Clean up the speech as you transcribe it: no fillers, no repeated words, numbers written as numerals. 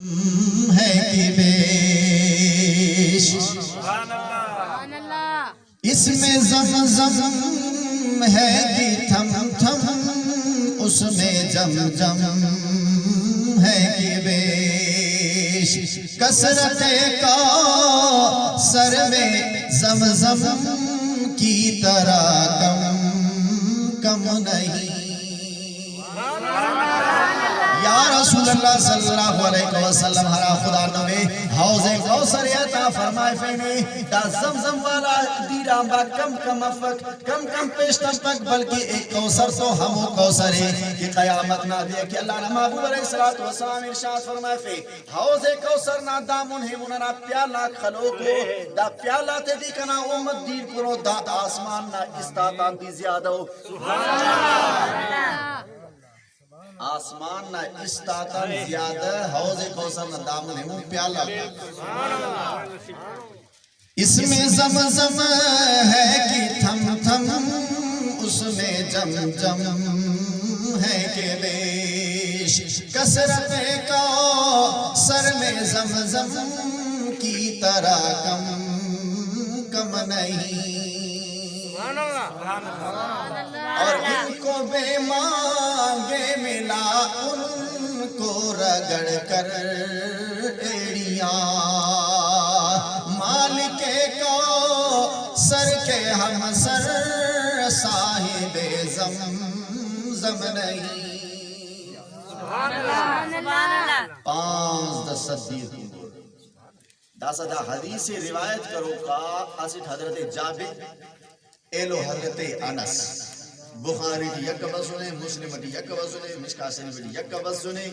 ہے کہ بیش، اس میں زمزم ہے کہ تھم تھم، اس میں جم جم ہے کہ بیش، کثرت کا سر میں زمزم کی طرح کم نہیں۔ یا رسول اللہ صلی اللہ علیہ وسلم ہرا خدا نوے حوض کوثر عطا فرمائے فینے دا زمزم والا دیرام با کم افق کم پیشتم پک، بلکہ ایک کوثر تو ہمو کوثر ہے کہ قیامت نہ دے کہ اللہ نے محبوب علیہ السلام ارشاد فرمائے فی حوض کوثر نہ دامن ہے مننا پیالہ کھلو کو دا پیالہ تے دی کنا امت دیر کرو دا آسمان نہ استعداد بھی زیادہ ہو، آسمان نہ استعداد زیادہ، حوض کوثر نہ دامن ہے وہ پیالہ، اس میں زمزم ہے کہ تھم تھم، اس میں جم جم ہے کہ بیش، کثرت کا سر میں زمزم کی طرح کم نہیں، اور ان کو بے مانگے ملا ان کو رگڑ کر ایڑیاں، مالک کو سر کے ہم سر صاحب زمزم نہیں۔ 5-10 داسا دا حدیث روایت کرو کا اسٹ حضرت جابر ایلو حضرت انس، بخاری کی یک بزنے، مسلم کی یک بزنے، مشکا شریف کی یک بزنے،